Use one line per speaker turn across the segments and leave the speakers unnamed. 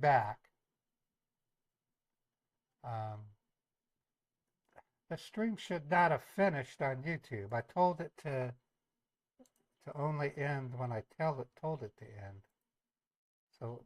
back. Um, the stream should not have finished on YouTube. I told it to only end when I told it to end. So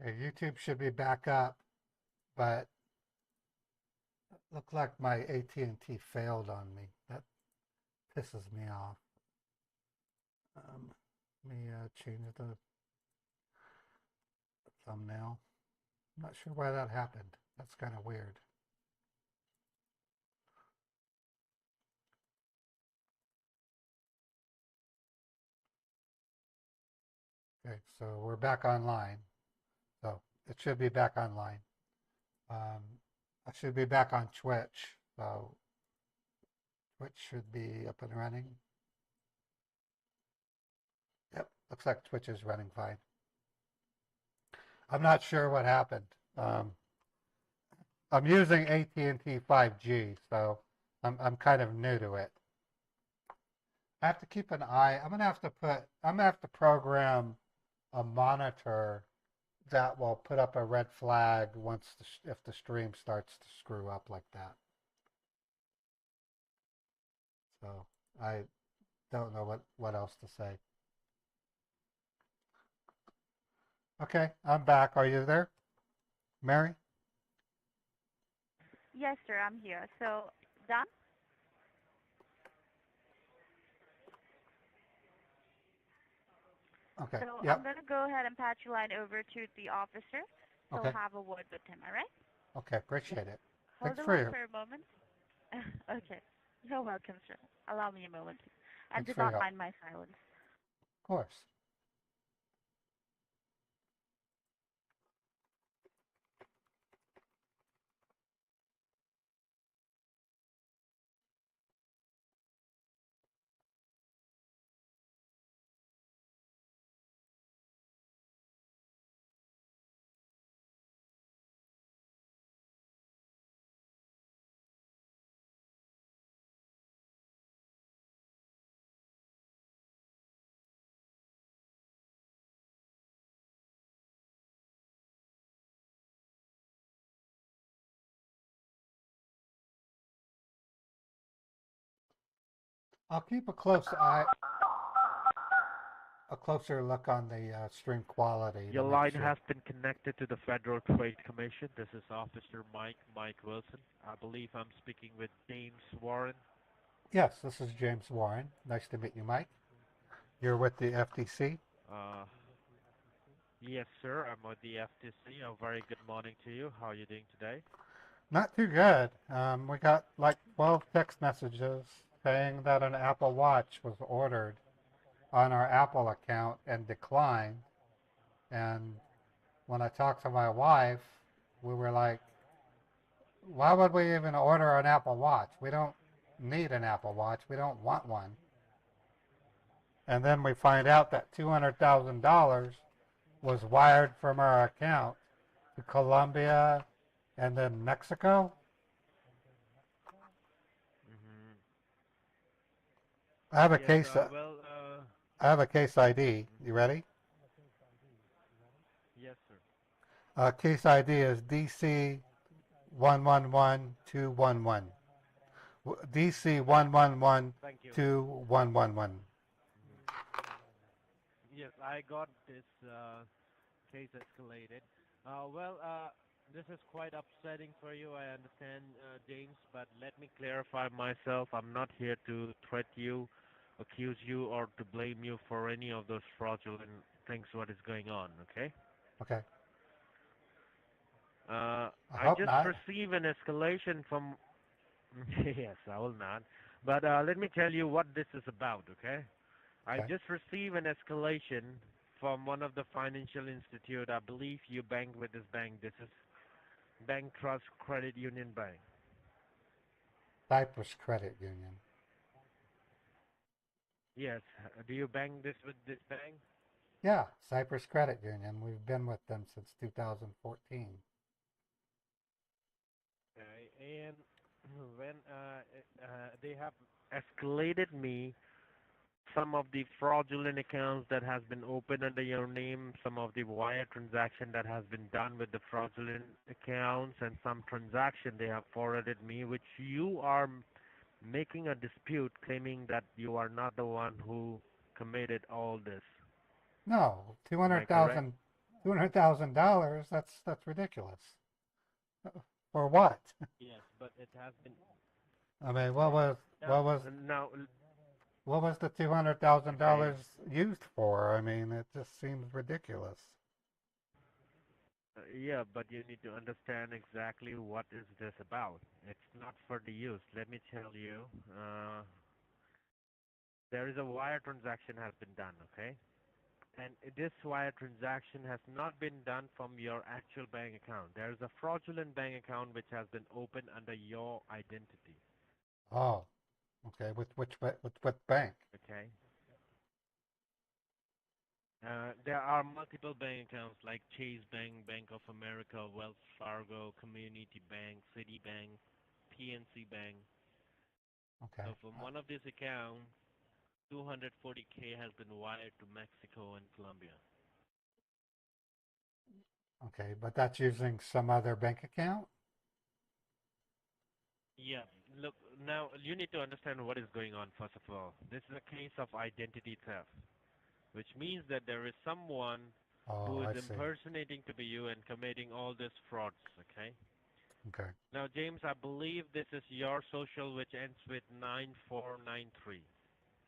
YouTube should be back up, but it looked like my AT&T failed on me. That pisses me off. Let me change the thumbnail. I'm not sure why that happened. That's kind of weird. Okay, so we're back online. So it should be back online. I should be back on Twitch. So Twitch should be up and running. Yep, looks like Twitch is running fine. I'm not sure what happened. I'm using AT&T 5G, so I'm kind of new to it. I have to keep an eye. I'm gonna have to program a monitor that will put up a red flag if the stream starts to screw up like that. So I don't know what else to say. Okay, I'm back. Are you there, Mary?
Yes, sir, I'm here. So, done?
Okay.
So I'm
Yep.
going to go ahead and patch your line over to the officer. So
Okay.
have a word with him, all right?
Okay. Appreciate it.
Hold
Thanks
the
for
line
your
for a moment. Okay. You're welcome, sir. Allow me a moment. And
Thanks
do
for your
not
help.
mind my silence.
Of course. I'll keep a closer look on the stream quality to
Your
make
line
sure.
has been connected to the Federal Trade Commission. This is Officer Mike Wilson. I believe I'm speaking with James Warren.
Yes, this is James Warren. Nice to meet you, Mike. You're with the FTC?
Uh, yes, sir. I'm with the FTC. A very good morning to you. How are you doing today?
Not too good. We got like 12 text messages saying that an Apple Watch was ordered on our Apple account and declined. And when I talked to my wife, we were like, why would we even order an Apple Watch? We don't need an Apple Watch. We don't want one. And then we find out that $200,000 was wired from our account to Colombia and then Mexico.
Mm-hmm.
I have a
Yes,
case. I have a case ID. You
mhm.
ready?
Yes, sir.
Case ID is DC 111211. DC
Thank you.
111211.
Mhm. Yes, I got this case escalated. This is quite upsetting for you. I understand, James, but let me clarify myself. I'm not here to threat you, accuse you, or to blame you for any of those fraudulent things what is going on. Okay.
Okay. I
I
hope
just
not.
received an escalation from. Yes, I will not. But let me tell you what this is about. Okay. I
Okay.
just received an escalation from one of the financial institute. I believe you bank with this bank. This is Bank Trust Credit Union Bank.
Cyprus Credit Union.
Yes. Do you bank this with this bank?
Yeah, Cyprus Credit Union. We've been with them since 2014.
Okay. And when they have escalated me some of the fraudulent accounts that has been opened under your name, some of the wire transaction that has been done with the fraudulent accounts, and some transaction they have forwarded me, which you are making a dispute claiming that you are not the one who committed all this.
No, two
Am I
hundred
correct?
thousand, $200,000. That's ridiculous. For what?
Yes, but it has been
I mean,
now.
what was
Now,
what was the two hundred thousand
okay.
dollars used for? I mean, it just seems ridiculous.
Yeah, but you need to understand exactly what is this about. It's not for the use. Let me tell you. There is a wire transaction has been done, okay? And this wire transaction has not been done from your actual bank account. There is a fraudulent bank account which has been opened under your identity,
Oh, okay. With what bank?
okay? There are multiple bank accounts like Chase Bank, Bank of America, Wells Fargo, Community Bank, Citibank, PNC Bank.
Okay.
So from one of these accounts, 240K has been wired to Mexico and Colombia.
Okay, but that's using some other bank account?
Yeah, look, now you need to understand what is going on, first of all. This is a case of identity theft, which means that there is someone
Oh,
who is
I see.
impersonating to be you and committing all these frauds, okay?
Okay.
Now, James, I believe this is your social which ends with 9493.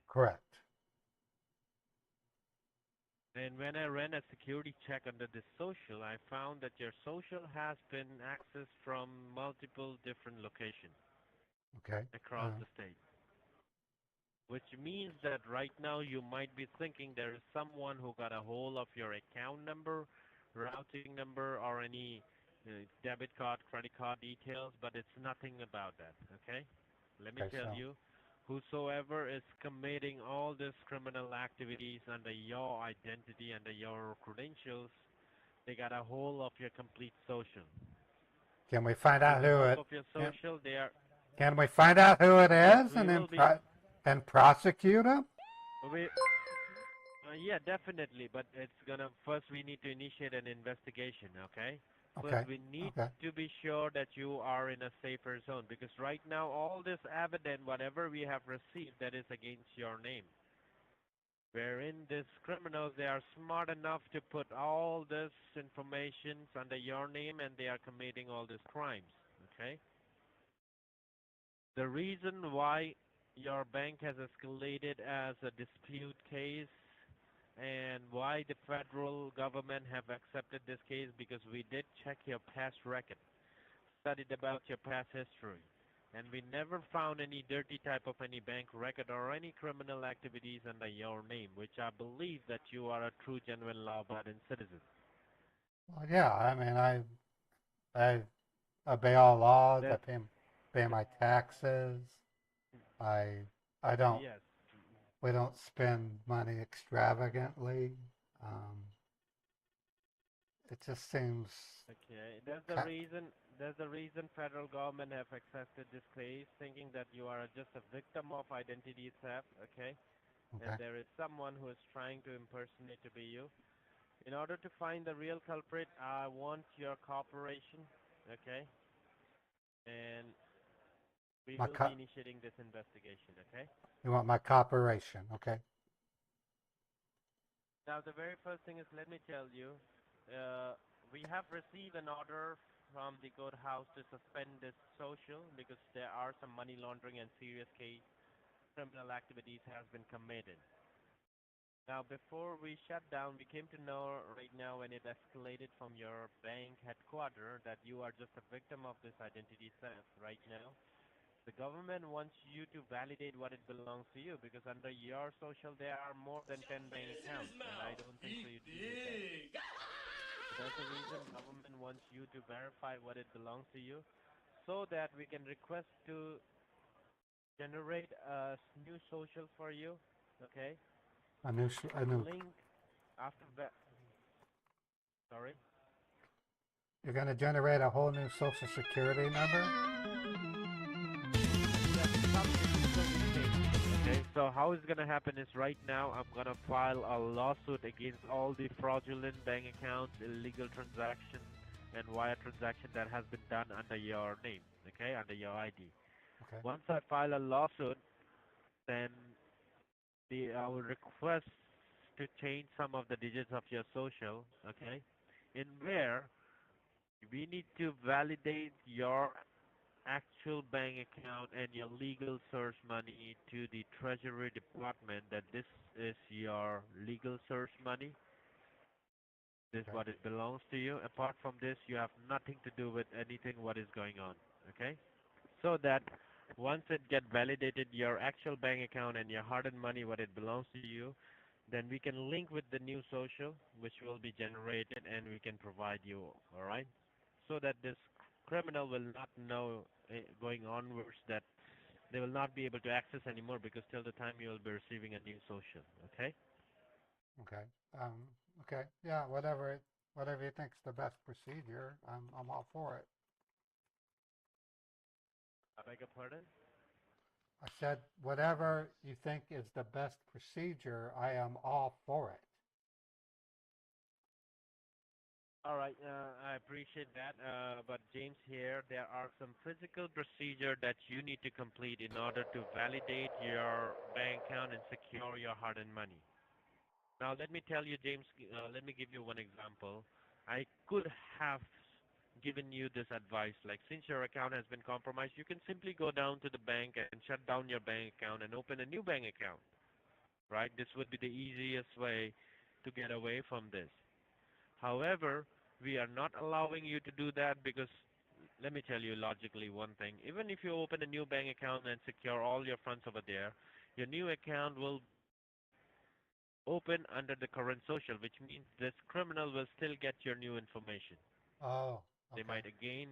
Correct.
And when I ran a security check under this social, I found that your social has been accessed from multiple different locations
Okay.
across the state. Which means that right now you might be thinking there is someone who got a hold of your account number, routing number, or any debit card, credit card details, but it's nothing about that, okay? Let me
Okay.
tell
So
you, whosoever is committing all these criminal activities under your identity, under your credentials, they got a hold of your complete social.
can we find
With
out
the
who
help
it?
of your
Can,
social, they are,
can we find out who it
yes,
is
we
and then
will be,
and prosecute him?
we, yeah, definitely. But it's gonna first we need to initiate an investigation. Okay. First,
Okay.
we need
Okay.
to be sure that you are in a safer zone because right now all this evidence, whatever we have received, that is against your name. Wherein these criminals, they are smart enough to put all this information under your name and they are committing all these crimes. Okay. The reason why your bank has escalated as a dispute case and why the federal government have accepted this case because we did check your past record, studied about your past history, and we never found any dirty type of any bank record or any criminal activities under your name, which I believe that you are a true, genuine, law-abiding citizen.
Well, yeah. I mean, I obey all laws. I
That,
pay my taxes. I I don't
yes.
we don't spend money extravagantly. Um, it just seems
Okay,
kind.
There's the reason federal government have accepted this case, thinking that you are just a victim of identity theft. Okay, and
Okay.
there is someone who is trying to impersonate to be you. In order to find the real culprit, I want your cooperation. Okay, and we
My
will be
co-
initiating this investigation. Okay.
you want my cooperation? Okay.
Now, the very first thing is, let me tell you, we have received an order from the courthouse to suspend this social because there are some money laundering and serious case criminal activities has been committed. Now, before we shut down, we came to know right now when it escalated from your bank headquarters that you are just a victim of this identity theft right now. The government wants you to validate what it belongs to you because under your social there are more than 10 bank accounts, and I don't think so you deal with that. So that's the reason government wants you to verify what it belongs to you so that we can request to generate a new social for you, okay?
A new.
Link after that. Sorry.
You're going to generate a whole new social security number?
Yes, something will be changed. Okay, so how it's gonna happen is right now I'm gonna file a lawsuit against all the fraudulent bank accounts, illegal transaction, and wire transaction that has been done under your name, okay, under your ID.
Okay.
Once I file a lawsuit, then I will request to change some of the digits of your social, okay, in where we need to validate your actual bank account and your legal source money to the Treasury Department that this is your legal source money. This is
Okay.
what it belongs to you. Apart from this, you have nothing to do with anything what is going on. Okay? So that once it get validated, your actual bank account and your hard-earned money, what it belongs to you, then we can link with the new social, which will be generated, and we can provide you. All right? So that this criminal will not know going onwards that they will not be able to access anymore because till the time you will be receiving a new social. Okay?
Okay. Um, okay. Yeah. Whatever you think's the best procedure, I'm all for it.
I beg your pardon?
I said whatever you think is the best procedure, I am all for it.
All right, I appreciate that. But James here, there are some physical procedure that you need to complete in order to validate your bank account and secure your hard-earned money. Now, let me tell you, James, let me give you one example. I could have given you this advice, like since your account has been compromised, you can simply go down to the bank and shut down your bank account and open a new bank account, right? This would be the easiest way to get away from this. However, we are not allowing you to do that because let me tell you logically one thing. Even if you open a new bank account and secure all your funds over there, your new account will open under the current social, which means this criminal will still get your new information.
Oh,
They
okay.
might again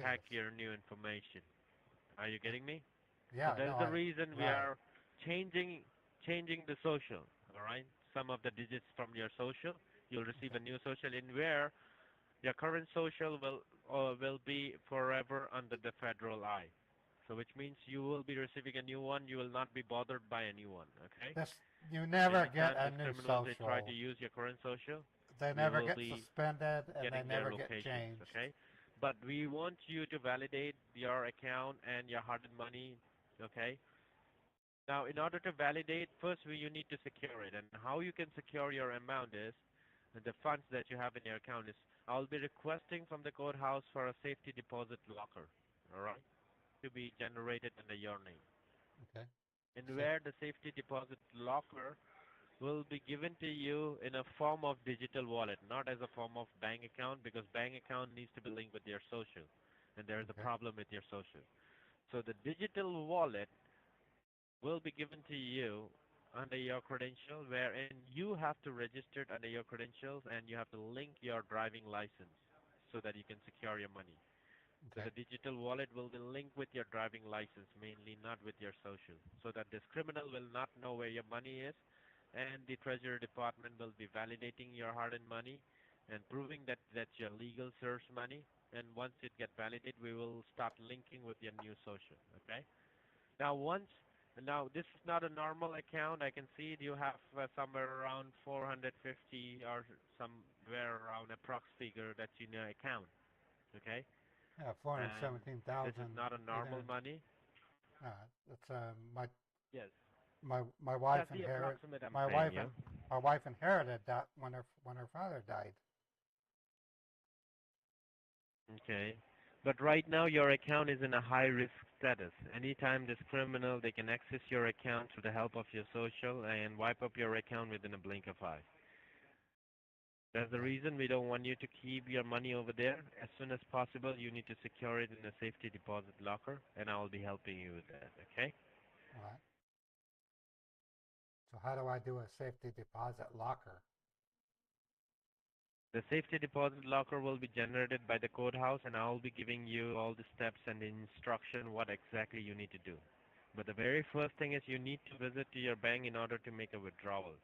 hack
Jesus.
your new information. Are you getting me? So
Yeah,
that
no,
is the reason we
right.
are changing changing the social. All right, some of the digits from your social, you'll receive
Okay.
a new social in where your current social will be forever under the federal eye. So which means you will be receiving a new one. You will not be bothered by a new one. Okay.
This you never get
Anytime
a
this
new
criminals they try to
social.
use your current social,
They
we
never
will
get
be
suspended and they
getting their
never get
locations.
changed.
Okay. But we want you to validate your account and your hard-earned money. Okay. Now, in order to validate, first you need to secure it. And how you can secure your amount is the funds that you have in your account is I'll be requesting from the courthouse for a safety deposit locker, all right, to be generated under your name.
Okay.
And
See.
where the safety deposit locker will be given to you in a form of digital wallet, not as a form of bank account because bank account needs to be linked with your social. And there is a
Okay.
problem with your social. So the digital wallet will be given to you under your credential wherein you have to register it under your credentials and you have to link your driving license so that you can secure your money. So
Okay.
the digital wallet will be linked with your driving license mainly, not with your social, so that this criminal will not know where your money is and the Treasury Department will be validating your hard-earned money and proving that that's your legal source money. And once it gets validated, we will start linking with your new social, okay? Now, now this is not a normal account. I can see you have somewhere around 450 or somewhere around approx figure that's in your account. Okay,
Yeah, four hundred
and
seventeen
this is
thousand
not a
eight
normal
hundred.
money.
That's my
Yes,
my wife
that's the
inherit
approximate I'm
my
saying
wife
you.
and my wife inherited that when her father died.
Okay, but right now your account is in a high risk status. Anytime this criminal, they can access your account with the help of your social and wipe up your account within a blink of eye. That's the reason we don't want you to keep your money over there. As soon as possible, you need to secure it in a safety deposit locker, and I will be helping you with that, okay?
All right. So how do I do a safety deposit locker?
The safety deposit locker will be generated by the courthouse, and I will be giving you all the steps and the instruction what exactly you need to do. But the very first thing is you need to visit to your bank in order to make a withdrawal.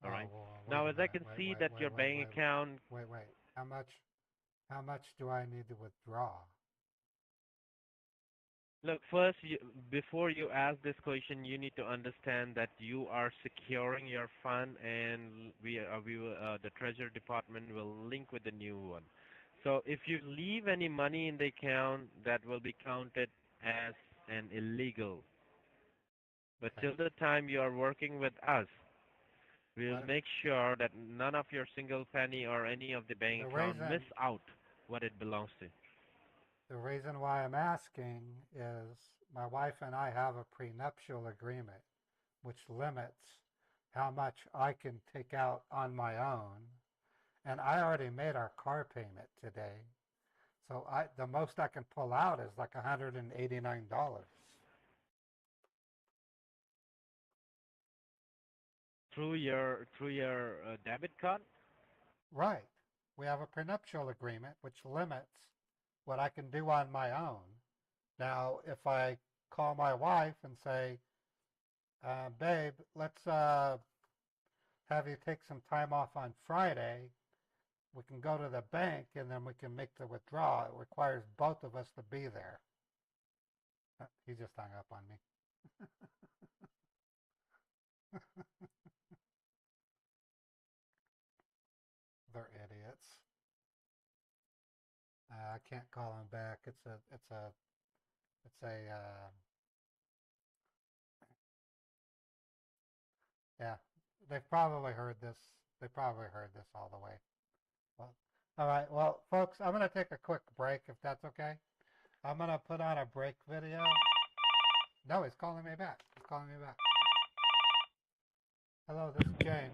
All
Oh,
right.
well, wait
Now,
a
as I
minute.
can see that your bank account,
Wait. How much do I need to withdraw?
look, first, before you ask this question, you need to understand that you are securing your fund, and the Treasury Department will link with the new one. So if you leave any money in the account, that will be counted as an illegal. But
Okay.
till the time you are working with us, we will
What,
make sure that none of your single penny or any of the bank
the
account miss
reason
out what it belongs to.
the reason why I'm asking is my wife and I have a prenuptial agreement which limits how much I can take out on my own. And I already made our car payment today. So the most I can pull out is like $189.
Through your debit card.
Right. We have a prenuptial agreement which limits what I can do on my own. Now, if I call my wife and say, babe, let's have you take some time off on Friday, we can go to the bank and then we can make the withdrawal. It requires both of us to be there. He just hung up on me. They're idiots. I can't call him back. Yeah, they've probably heard this. They probably heard this all the way. Well, all right. Well, folks, I'm going to take a quick break if that's okay. I'm going to put on a break video. No, he's calling me back. He's calling me back. Hello, this is James.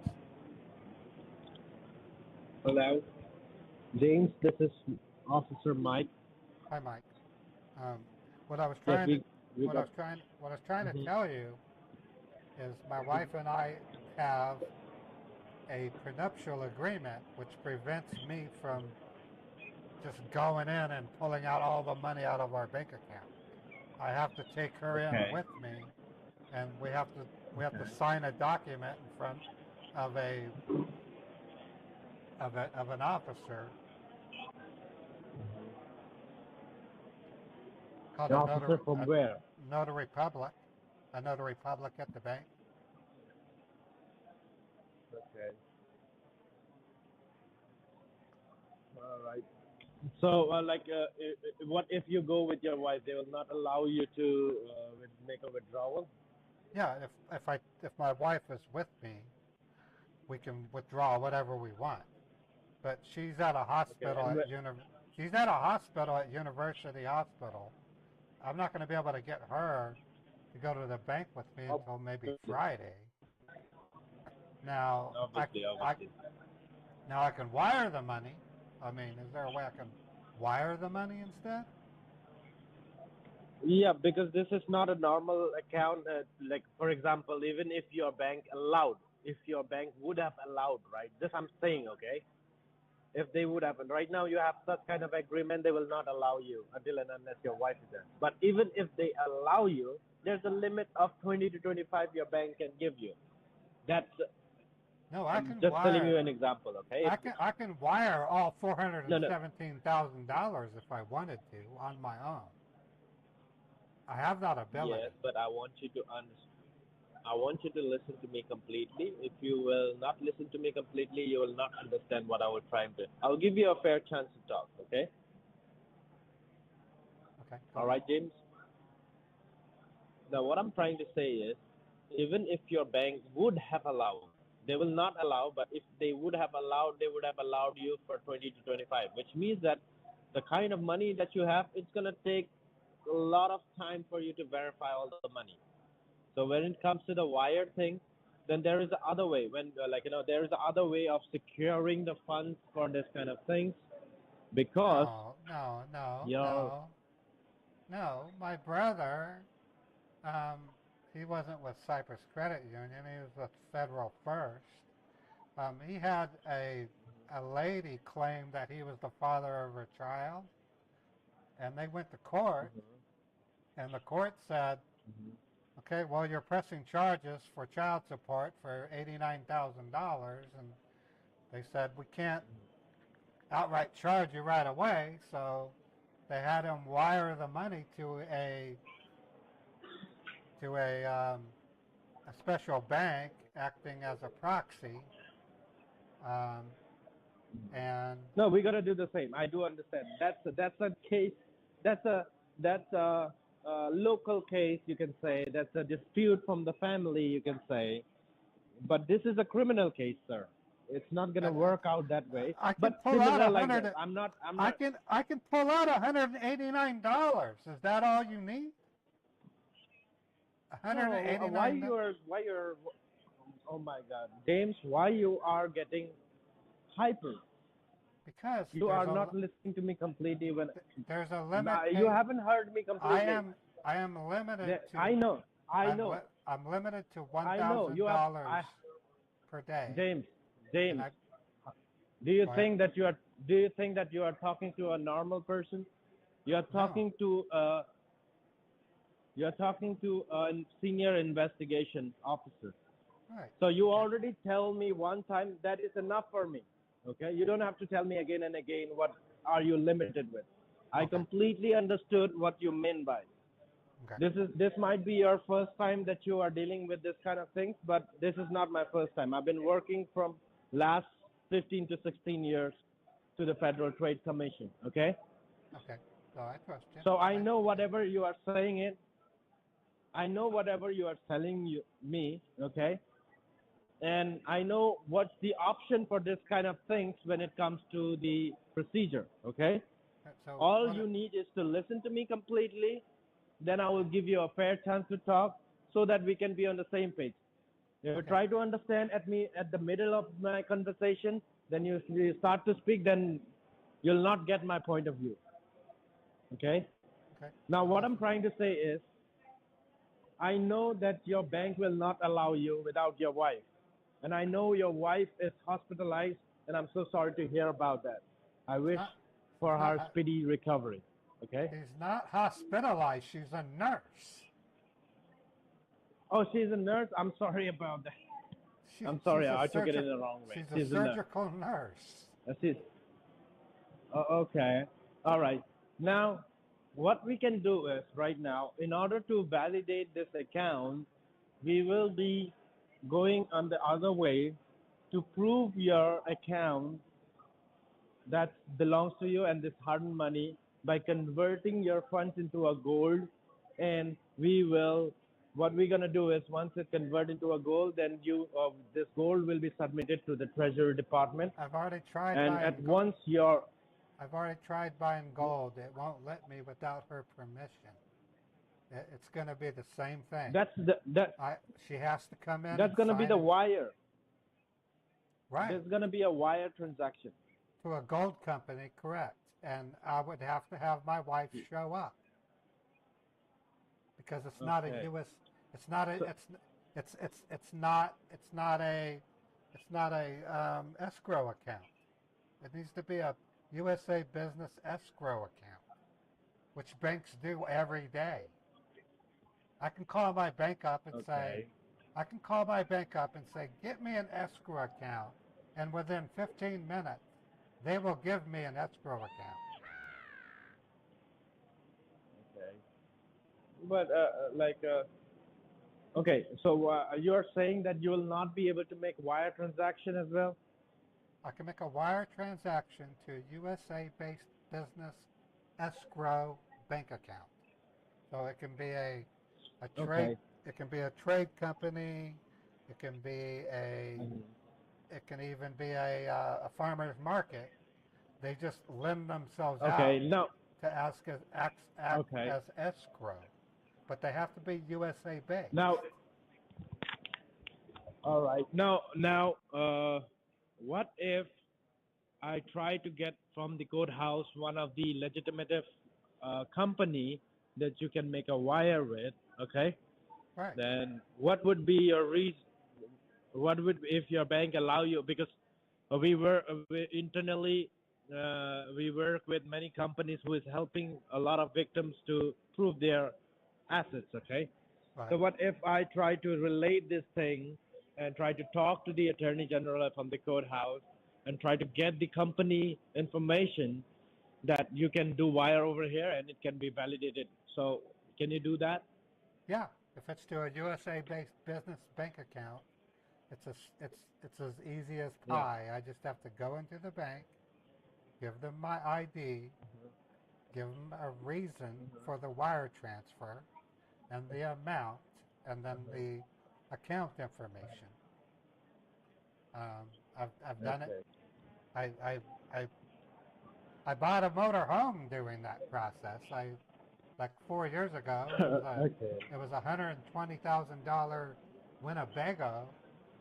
Hello, James. This is Officer Mike.
Hi, Mike. What I was
Yes,
trying to
we
what I
got.
was trying to tell you is my wife and I have a prenuptial agreement which prevents me from just going in and pulling out all the money out of our bank account. I have to take her in
Okay.
with me, and we have to sign a document in front of an officer called
An officer from where?
notary public, a notary public at the bank.
Okay. All right. So, what if you go with your wife? They will not allow you to make a withdrawal.
Yeah, if my wife is with me, we can withdraw whatever we want. But she's at a
Okay.
hospital she's at a hospital at University Hospital. I'm not going to be able to get her to go to the bank with me until maybe
Obviously,
Friday. Now
obviously.
now I can wire the money. I mean, is there a way I can wire the money instead?
Yeah, because this is not a normal account. Like, for example, even if your bank allowed, if your bank would have allowed, right? This I'm saying, okay? If they would have, and right now you have such kind of agreement, they will not allow you until and unless your wife is there. But even if they allow you, there's a limit of 20 to 25 your bank can give you. That's,
No, I
I'm
can
just telling you
wire.
an example, okay?
I can wire all
No, no.
$417,000 if I wanted to on my own. I have that
Yes,
ability.
but I want you to understand. I want you to listen to me completely. If you will not listen to me completely, you will not understand what I was trying to. I'll give you a fair chance to talk, okay?
Okay, go
All
ahead.
right, James? Now, what I'm trying to say is, even if your bank would have allowed, they will not allow, but if they would have allowed, they would have allowed you for 20 to 25, which means that the kind of money that you have, it's going to take a lot of time for you to verify all the money. So when it comes to the wire thing, then there is the other way. When there is the other way of securing the funds for this kind of things, because
No, no, no,
your
no, no. My brother, he wasn't with Cyprus Credit Union. He was with Federal First. He had a lady claim that he was the father of her child, and they went to court, and the court said, okay, well, you're pressing charges for child support for $89,000, and they said we can't outright charge you right away, so they had him wire the money to a special bank acting as a proxy, um, and
no, we gotta do the same. I do understand. That's a case. That's a local case, you can say. That's a dispute from the family, you can say. But this is a criminal case, sir. It's not gonna work out that way.
I can
But
pull out
similar
a
like
hundred.
that. I'm not.
I can pull out $189. Is that all you need?
No,
$189.
why you're oh my God, James, why you are getting hyper?
Because
You are not listening to me completely. When
there's a limit.
you haven't heard me completely.
I am limited to.
I know.
I'm limited to
I know.
$1,000 per day.
James,
And
do you
Go ahead.
think that you are talking to a normal person? You are talking to a senior investigation officer.
right.
So you already tell me one time, that is enough for me. Okay, you don't have to tell me again and again what are you limited with. I
Okay.
completely understood what you mean by.
Okay.
This might be your first time that you are dealing with this kind of things, but this is not my first time. I've been working from last 15 to 16 years to the Federal Trade Commission. Okay,
Okay. So I trust you.
so I know whatever you are saying it. I know whatever you are telling me. Okay, and I know what's the option for this kind of things when it comes to the procedure. Okay,
So
all
what
you need is to listen to me completely. Then I will give you a fair chance to talk so that we can be on the same page. If you
Okay.
try to understand at the middle of my conversation, then you start to speak, then you'll not get my point of view. Okay?
Okay.
Now, what I'm trying to say is, I know that your bank will not allow you without your wife. And I know your wife is hospitalized, and I'm so sorry to hear about that. I wish
not-
for
it's
her
not-
speedy recovery. Okay?
She's not hospitalized. She's a nurse.
Oh, she's a nurse? I'm sorry about that. I'm sorry, I took it in the wrong way.
She's a surgical nurse.
That's it. Okay. All right. Now, what we can do is right now, in order to validate this account, we will be going on the other way to prove your account that belongs to you and this hardened money by converting your funds into a gold. And what we're going to do is once it convert into a gold, then this gold will be submitted to the Treasury Department.
I've already tried
And
buying
at
gold.
once your
I've already tried buying gold. It won't let me without her permission. It's going to be the same thing. She has to come in.
That's going to be the wire.
Right.
There's going to be a wire transaction.
To a gold company, correct. And I would have to have my wife show up. Because it's not a
Okay.
US it's not a it's not a escrow account. It needs to be a USA business escrow account, which banks do every day. I can call my bank up and say, get me an escrow account, and within 15 minutes, they will give me an escrow account.
Okay. But okay, so you're saying that you will not be able to make wire transaction as well?
I can make a wire transaction to a USA-based business escrow bank account. So it can be a trade.
Okay.
It can be a trade company. It can be a.
Mhm.
It can even be a farmer's market. They just lend themselves
Okay.
out
Now,
to act
Okay.
as escrow, but they have to be USA based.
Now, all right. Now, what if I try to get from the courthouse one of the legitimate company that you can make a wire with? Okay.
Right.
Then what would be your reason? What would if your bank allow you? Because we internally we work with many companies who is helping a lot of victims to prove their assets. Okay.
Right.
So what if I try to relate this thing and try to talk to the attorney general from the courthouse and try to get the company information that you can do wire over here and it can be validated. So can you do that?
Yeah. If it's to a USA based business bank account, it's as easy as
Yeah.
pie. I just have to go into the bank, give them my ID, give them a reason for the wire transfer, and the amount, and then the account information. I've done it.
Okay.
I, I, I, I bought a motor home doing that process. Like 4 years ago,
Okay.
it was $120,000 Winnebago,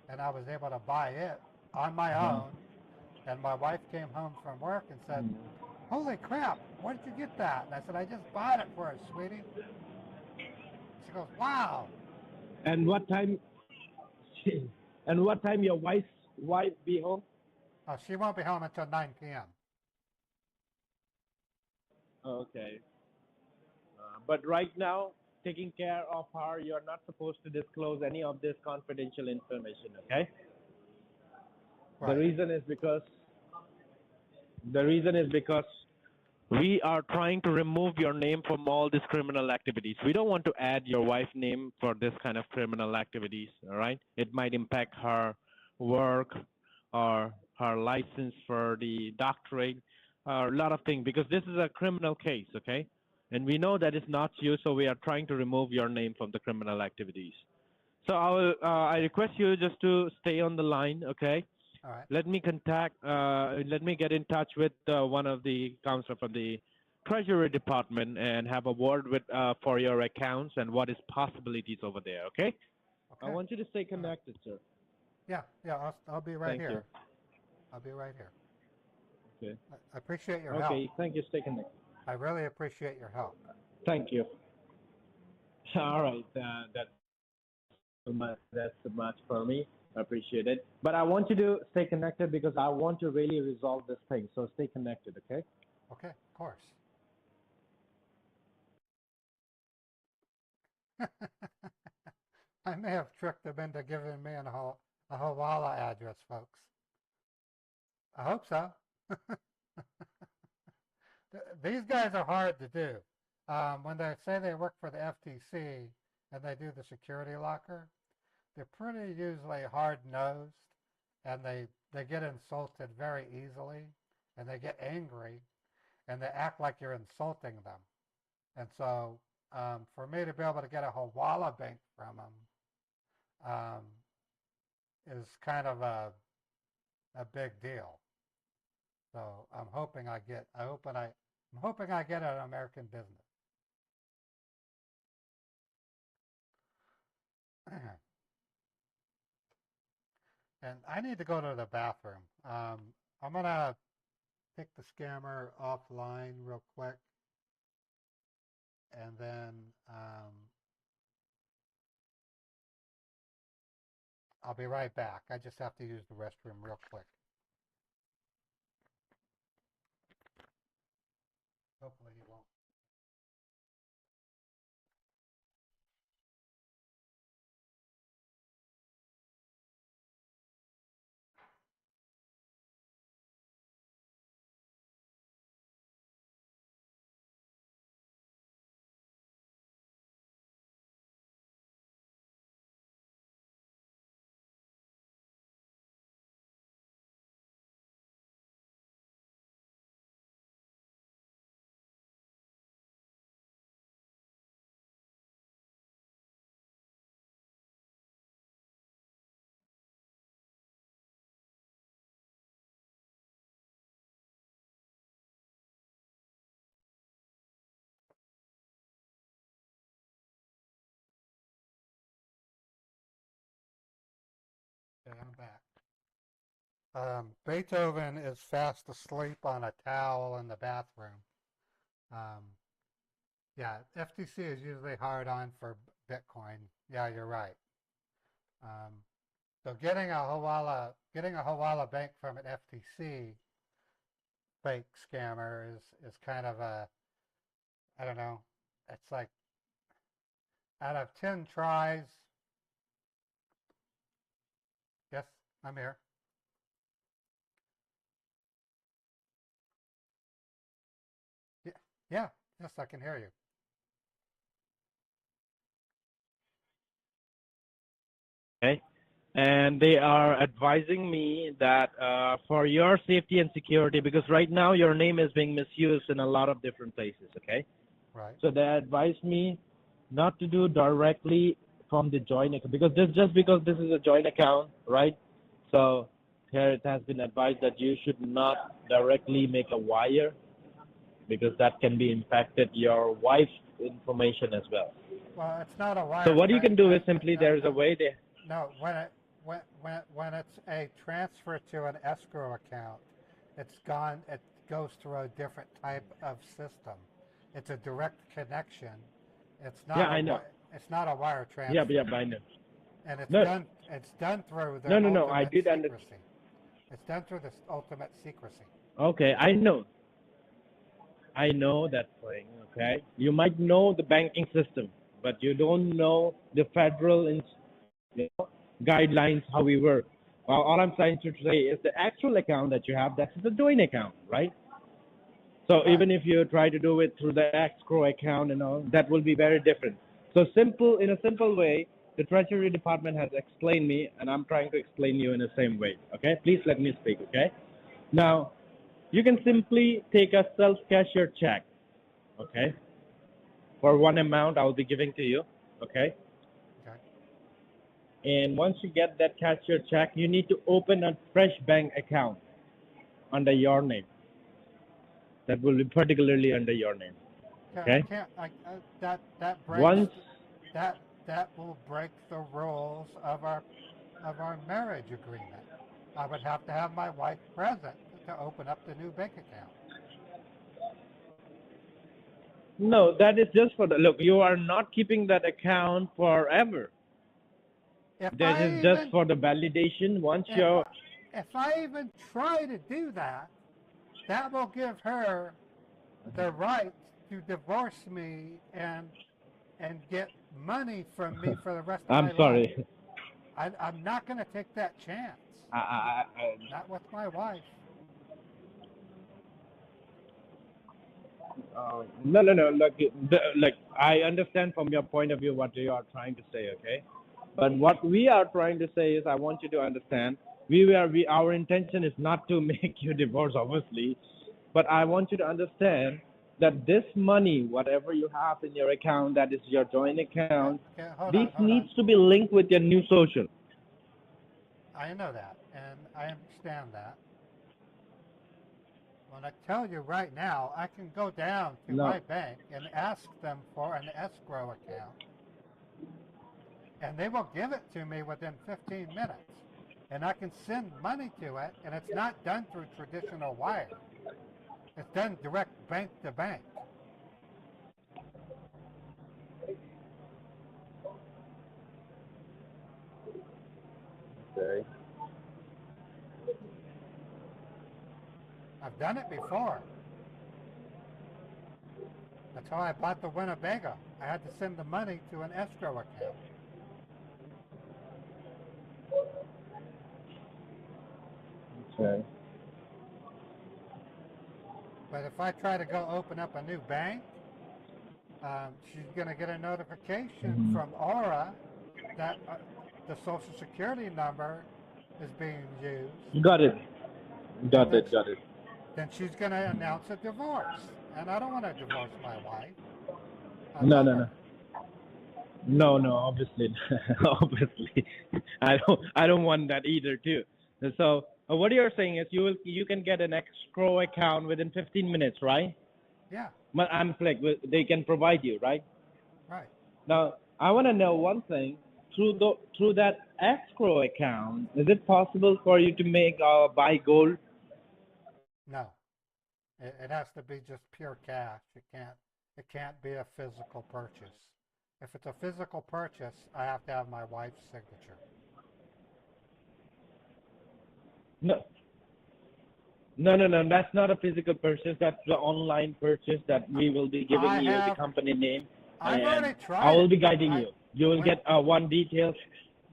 and I was able to buy it on my own. And my wife came home from work and said, "Holy crap, where did you get that?" And I said, "I just bought it for us, sweetie." She goes, "Wow."
And what time? And what time your wife be home?
She won't be home until 9 p.m.
Okay. But right now, taking care of her, you're not supposed to disclose any of this confidential information. Okay. The
Right.
reason is because we are trying to remove your name from all these criminal activities. We don't want to add your wife's name for this kind of criminal activities, all right? It might impact her work or her license for the doctorate, or a lot of things, because this is a criminal case, okay? And we know that it's not you, so we are trying to remove your name from the criminal activities. So I request you just to stay on the line, okay?
All right.
Let me get in touch with one of the counsel from the Treasury Department and have a word with for your accounts and what is possibilities over there. Okay? I
Okay.
want you to stay connected, sir.
Yeah. I'll be right
Thank you.
here. I'll be right here.
Okay.
I appreciate your help.
Okay. Thank you. Stay connected.
I really appreciate your help.
Thank you. All right. That's too much for me. I appreciate it. But I want you to stay connected because I want to really resolve this thing. So stay connected, okay?
Okay, of course. I may have tricked them into giving me a Hawala address, folks. I hope so. These guys are hard to do. When they say they work for the FTC and they do the security locker, they're pretty usually hard-nosed, and they get insulted very easily, and they get angry, and they act like you're insulting them. And so for me to be able to get a Hawala bank from them is kind of a big deal. So I'm hoping I get an American business. And I need to go to the bathroom. I'm gonna pick the scammer offline real quick, and then I'll be right back. I just have to use the restroom real quick. Hopefully he won't. Beethoven is fast asleep on a towel in the bathroom. Um, yeah, FTC is usually hard on for Bitcoin. Yeah, you're right. Um, so getting a Hawala Bank from an FTC fake scammer is kind of a, I don't know. It's like out of 10 tries, yes, I'm here. Yeah, yeah, yes, I can hear you.
Okay. And they are advising me that for your safety and security, because right now your name is being misused in a lot of different places, okay?
Right.
So they advised me not to do directly from the joint account, because because this is a joint account, right? So here it has been advised that you should not directly make a wire, because that can be impacted your wife's information as well.
Well, it's not a
So
wire
what you can do is simply
no,
there's a way they
no, when it's a transfer to an escrow account, it goes through a different type of system. It's a direct connection.
yeah, I know.
It's not a wire
Yeah,
transfer.
I know.
And
No,
it's done through
no,
their
no, no. I
ultimate
did understand.
secrecy. It's done through this ultimate secrecy.
Okay, I know that thing. Okay, you might know the banking system, but you don't know the federal guidelines how we work. Well, all I'm trying to say is the actual account that you have, that's the joint account, right? So
Right.
even if you try to do it through the escrow account and all, that will be very different. So simple, in a simple way, the Treasury Department has explained me, and I'm trying to explain you in the same way. Okay, please let me speak. Okay, now you can simply take a self-cashier check. Okay, for one amount I'll be giving to you. Okay,
Okay.
and once you get that cashier check, you need to open a fresh bank account under your name. That will be particularly under your name.
I
Okay.
can't. That breaks
Once
that will break the rules of our marriage agreement. I would have to have my wife present to open up the new bank account.
No, that is just for the look. You are not keeping that account forever.
If
That
I
is just
even
for the validation. Once
if
you're
I, if I even try to do that, that will give her the right to divorce me and get money from me for the rest of
I'm
my life.
sorry.
I'm not going to take that chance. Not with my wife.
No, no, no. Like I understand from your point of view what you are trying to say. Okay, but what we are trying to say is I want you to understand. Our intention is not to make you divorce, obviously, but I want you to understand that this money, whatever you have in your account, that is your joint
Okay,
account,
okay,
this
hold on.
needs to be linked with your new social.
I know that, and I understand that. When I tell you right now, I can go down to
No,
my bank and ask them for an escrow account, and they will give it to me within 15 minutes. And I can send money to it, and it's not done through traditional wire. It's done direct bank to bank.
okay.
I've done it before. That's how I bought the Winnebago. I had to send the money to an escrow account.
Okay.
But if I try to go open up a new bank, she's going to get a notification
Mhm.
from Aura that the Social Security number is being used,
Got it.
and
Got it. Got it.
then she's going to announce a divorce. And I don't want to divorce my wife. I
No,
love
no,
her.
no. No, no, obviously, obviously, I don't want that either, too. So what you're saying is you can get an escrow account within 15 minutes, right?
Yeah,
But I'm like they can provide you, right?
right.
Now I want to know one thing. through that escrow account, is it possible for you to make buy gold?
No, it has to be just pure cash. It can't be a physical purchase. If it's a physical purchase, I have to have my wife's signature.
No, no. That's not a physical purchase. That's the online purchase that we will be giving
I
you the
have.
company name,
I've
and
already
I
tried
will
it.
be guiding
I
you. You will
when
get one detail.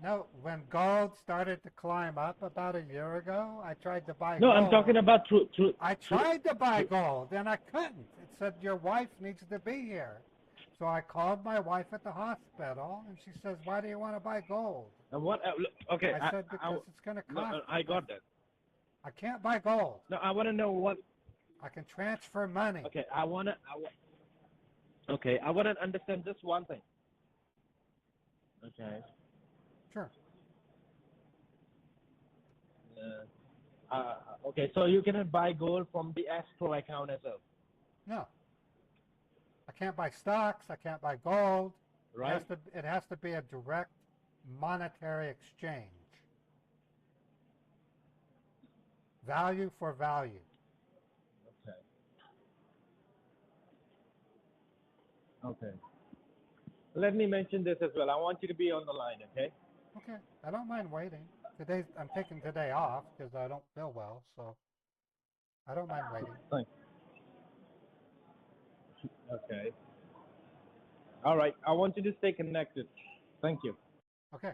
No, when gold started to climb up about a year ago, I tried to buy
No, I'm
gold.
talking about
I
through,
tried to buy
through
gold and I couldn't. It said your wife needs to be here. So I called my wife at the hospital and she says, "Why do you want to buy gold?"
what? Okay,
I said, "Because it's going to
no,
cost."
I got that.
I can't buy gold.
No, I want to know what.
I can transfer money.
Okay, okay, I want to understand just one thing. Okay.
Sure.
Okay, so you cannot buy gold from the escrow account as well,
No, I can't buy stocks. I can't buy gold.
right?
It has to be a direct monetary exchange. Value for value.
Okay. Okay. Let me mention this as well. I want you to be on the line, okay?
Okay, I don't mind waiting. I'm taking today off because I don't feel well, so I don't mind waiting.
Thanks. Okay. All right. I want you to stay connected. Thank you.
Okay.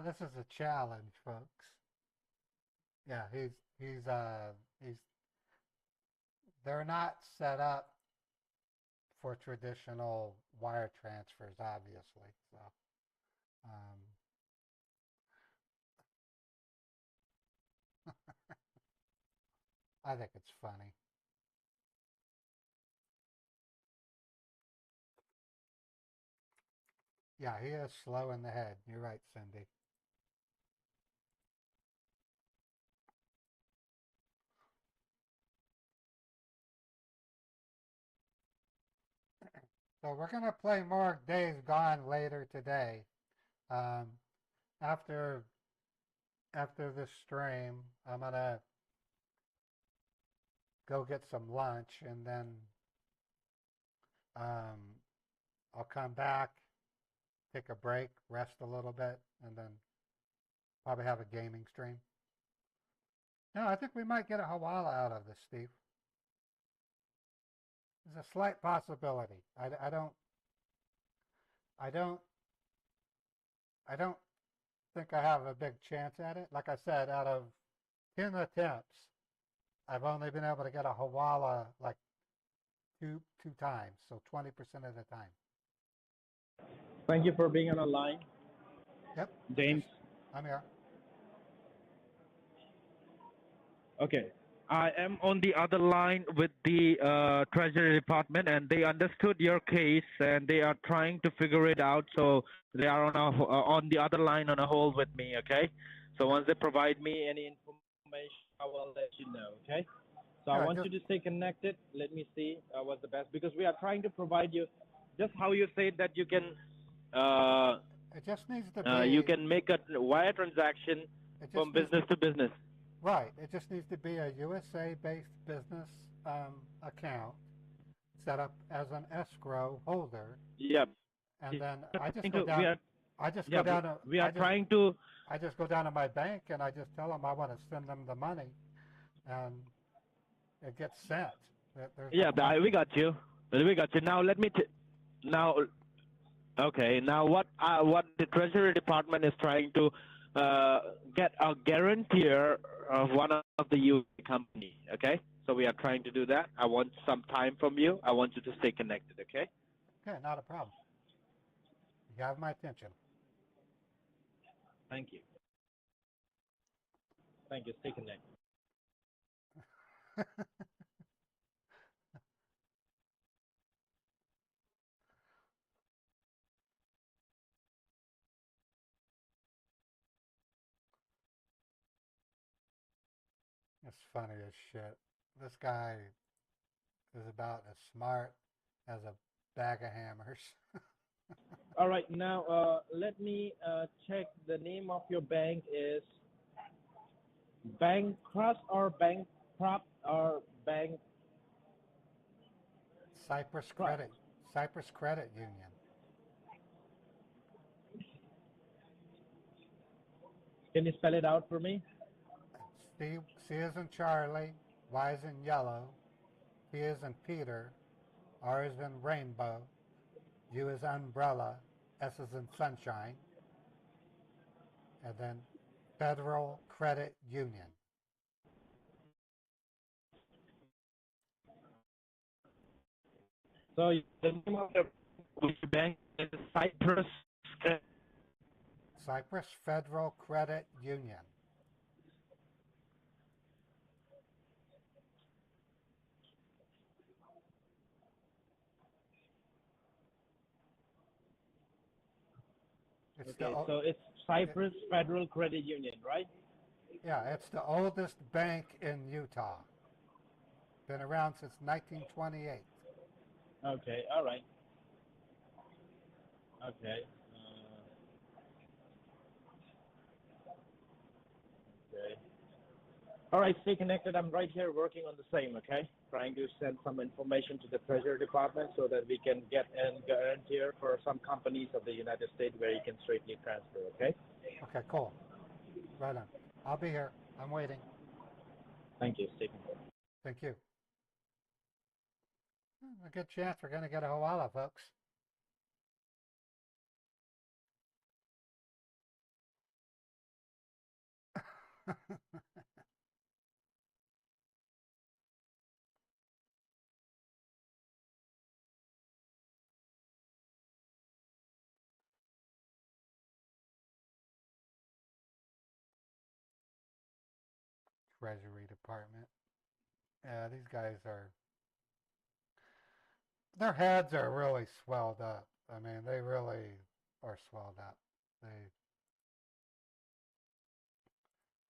This is a challenge, folks. Yeah, he's they're not set up for traditional wire transfers, obviously. So, um, I think it's funny. Yeah, he is slow in the head. You're right, Cindy. So we're gonna play more Days Gone later today. Um, after after this stream, I'm gonna go get some lunch and then um, I'll come back, take a break, rest a little bit, and then probably have a gaming stream. No, I think we might get a Hawala out of this, Steve. There's a slight possibility. I don't, I don't think I have a big chance at it. Like I said, out of 10 attempts, I've only been able to get a Hawala like two times, so 20% of the time.
Thank you for being on the line,
Yep.
James.
I'm here.
Okay. I am on the other line with the Treasury Department, and they understood your case, and they are trying to figure it out. So they are on the other line on a hold with me. Okay. So once they provide me any information, I will let you know. Okay. So I
Yeah,
want you to stay connected. Let me see what's the best, because we are trying to provide you just how you said that you can
it just needs to
you
be.
can make a wire transaction
It
from
just needs
business to business.
Right. It just needs to be a USA-based business account set up as an escrow holder,
Yeah.
and then I just
Trying
go
to,
down. I just go down to.
we are trying to.
I just go down to my bank and I just tell them I want to send them the money, and it gets sent. There's no
Yeah,
question.
we got you. We got you. Now let me. Now, okay. Now what the Treasury Department is trying to get a guarantor of one of the UK company. Okay. So we are trying to do that. I want some time from you. I want you to stay connected. Okay.
Okay, not a problem. You have my attention.
Thank you. Thank you. Stay connected.
It's funny as shit. This guy is about as smart as a bag of hammers.
All right, now let me check the name of your bank is Bank Trust or Bankrupt or Bank
Cypress
Trust.
Credit, Cypress Credit Union.
Can you spell it out for me?
C is in Charlie, Y is in yellow, P is in Peter, R is in rainbow, U is umbrella, S is in sunshine, and then Federal Credit Union.
So the name of your bank is Cypress.
Cypress Federal Credit Union. It's
Okay, so it's Cypress Federal Credit Union, right?
yeah, it's the oldest bank in Utah. Been around since 1928.
Okay, all right. Okay. Okay. All right, stay connected. I'm right here working on the same, okay? Trying to send some information to the Treasury Department so that we can get a guarantee for some companies of the United States where you can straightly transfer, okay?
Okay, cool. Right on. I'll be here. I'm waiting.
Thank you. Stay connected.
Thank you. A good chance we're going to get a Hawala, folks. Treasury Department. Yeah, these guys are, their heads are really swelled up. I mean, they really are swelled up.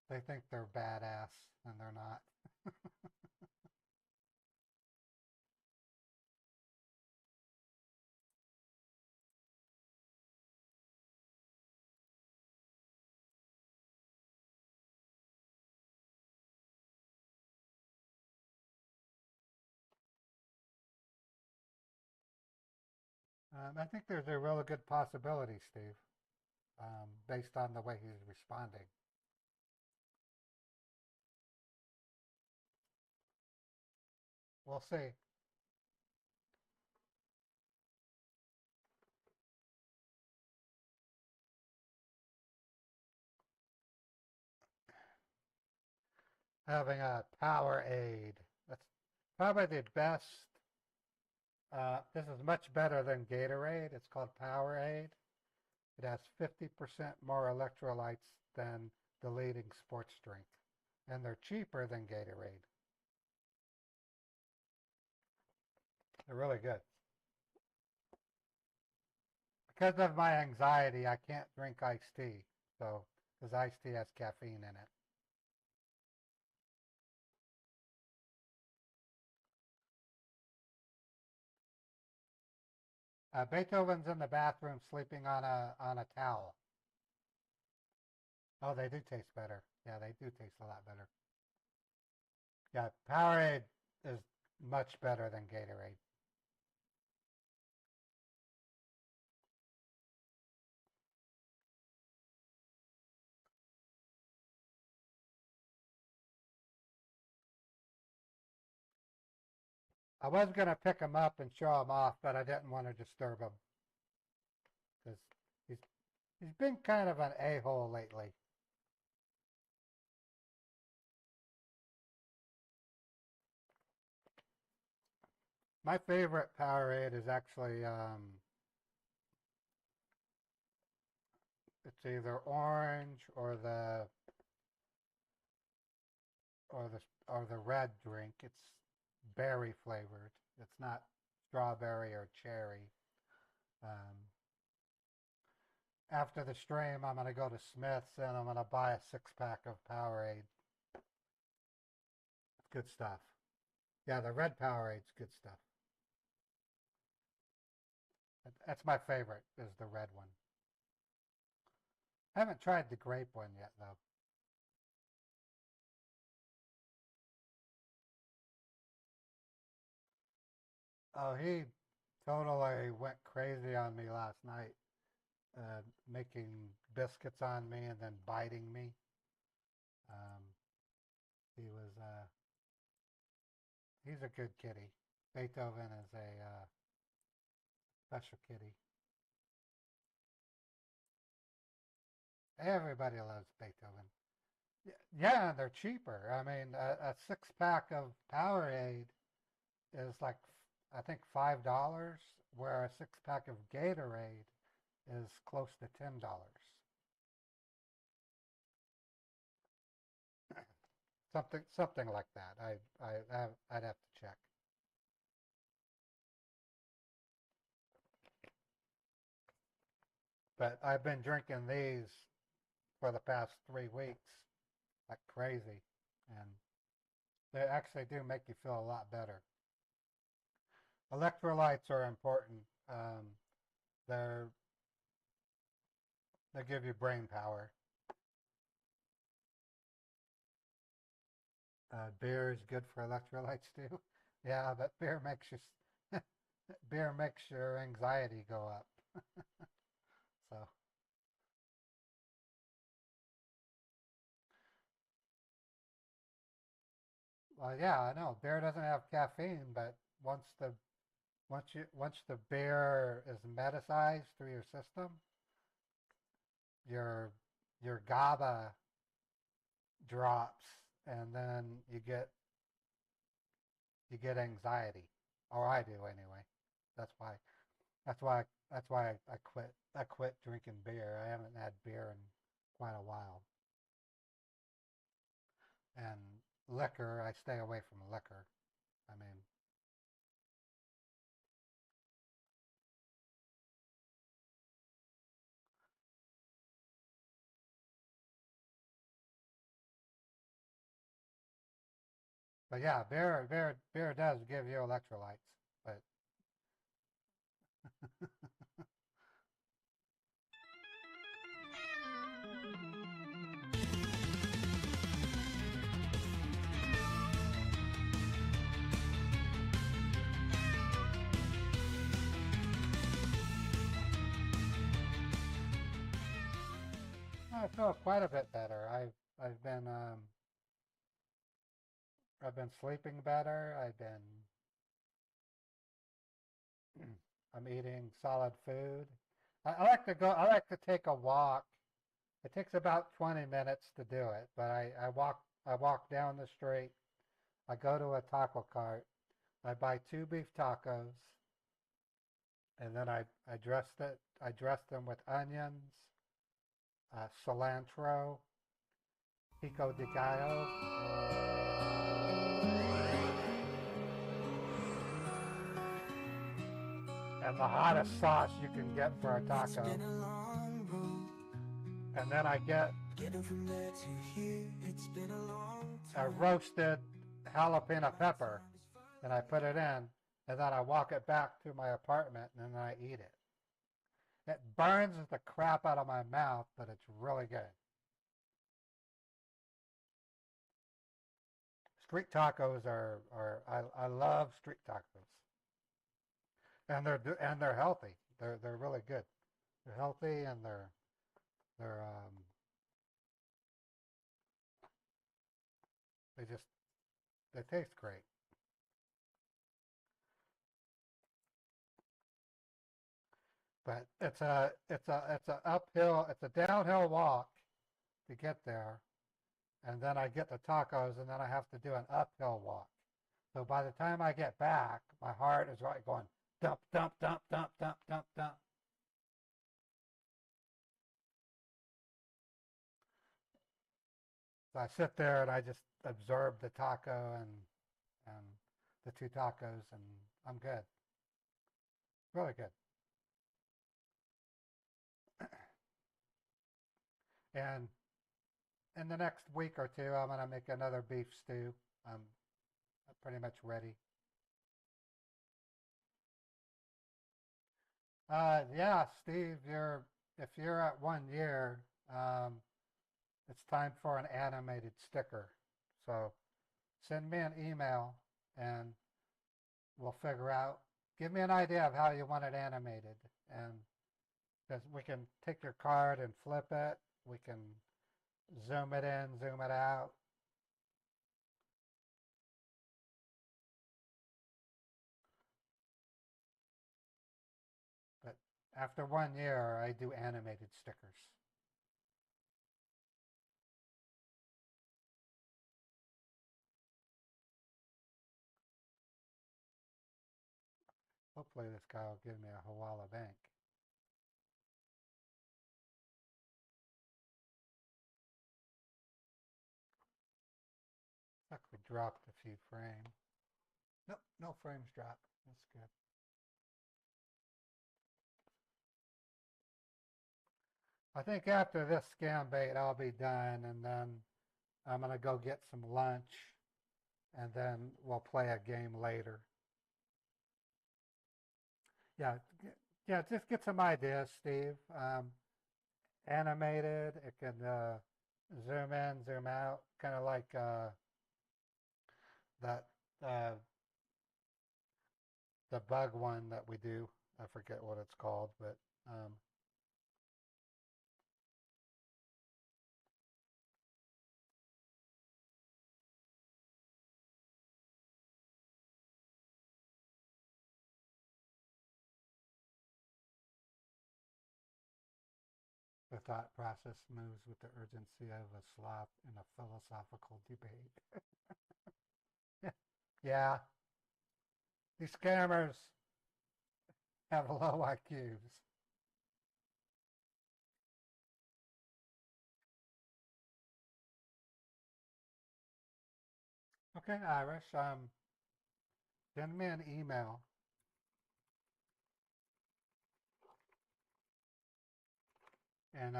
They think they're badass, and they're not. I think there's a really good possibility, Steve, based on the way he's responding. We'll see. Having a Powerade. That's probably the best. This is much better than Gatorade. It's called Powerade. It has 50% more electrolytes than the leading sports drink. And they're cheaper than Gatorade. They're really good. Because of my anxiety, I can't drink iced tea. So, because iced tea has caffeine in it. Beethoven's in the bathroom sleeping on a towel. Oh, they do taste better. Yeah, they do taste a lot better. Yeah, Powerade is much better than Gatorade. I was going to pick him up and show him off, but I didn't want to disturb him. Because he's been kind of an a-hole lately. My favorite Powerade is actually, it's either orange or the red drink. It's berry flavored. It's not strawberry or cherry. Um, After the stream, I'm going to go to Smith's and I'm going to buy a 6-pack of Powerade. It's good stuff. Yeah, the red Powerade's good stuff. That's my favorite, is the red one. I haven't tried the grape one yet, though. Oh, he totally went crazy on me last night, making biscuits on me and then biting me. Um, he was, he's a good kitty. Beethoven is a special kitty. Everybody loves Beethoven. Yeah, they're cheaper. I mean, a six pack of Powerade is like, I think, $5, where a six pack of Gatorade is close to $10. Something like that. I'd have to check. But I've been drinking these for the past 3 weeks like crazy, and they actually do make you feel a lot better. Electrolytes are important. They're they give you brain power. Beer is good for electrolytes too. Yeah, but beer makes your anxiety go up. So, well, yeah, I know beer doesn't have caffeine, but once the beer is metasized through your system, your your GABA drops, and then you get anxiety, or I do anyway. That's why that's why that's why I quit drinking beer. I haven't had beer in quite a while. And liquor, I stay away from liquor. I mean, but yeah, beer does give you electrolytes. But I feel quite a bit better. I've been I've been sleeping better. I'm eating solid food. I like to go. I like to take a walk. It takes about 20 minutes to do it, but I walk down the street. I go to a taco cart. I buy two beef tacos, and then I dress them with onions, cilantro, pico de gallo, and the hottest sauce you can get for a taco. And then I get a roasted jalapeno pepper, and I put it in, and then I walk it back to my apartment, and then I eat it. It burns the crap out of my mouth, but it's really good. Street tacos I love street tacos, and they're healthy. They're really good. They're healthy, and they're they just they taste great. But it's a downhill walk to get there, and then I get the tacos, and then I have to do an uphill walk. So by the time I get back, my heart is right going dump, dump, dump, dump, dump, dump, dump. So I sit there and I just absorb the taco and the two tacos, and I'm good. Really good. And in the next week or two, I'm gonna make another beef stew. pretty much ready. Yeah, Steve, if you're at 1 year, it's time for an animated sticker. So send me an email and we'll figure out. Give me an idea of how you want it animated, and because we can take your card and flip it, we can zoom it in, zoom it out. But after 1 year, I do animated stickers. Hopefully this guy will give me a Hawala Bank. Looks like we dropped a few frames. Nope, no frames dropped. That's good. I think after this scam bait, I'll be done, and then I'm going to go get some lunch, and then we'll play a game later. Yeah, yeah, just get some ideas, Steve. Animated, it can zoom in, zoom out, kind of like that the bug one that we do. I forget what it's called, but the thought process moves with the urgency of a slop in a philosophical debate. Yeah, these scammers have low IQs. Okay, Irish, send me an email. And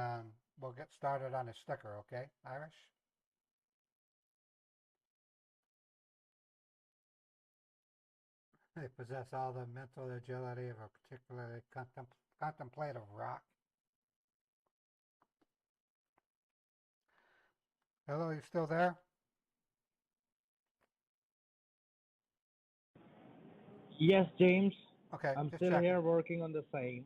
we'll get started on a sticker, okay, Irish? They possess all the mental agility of a particularly contemplative rock. Hello, you still there?
Yes, James.
Okay,
I'm
just
still
checking.
here working on the same.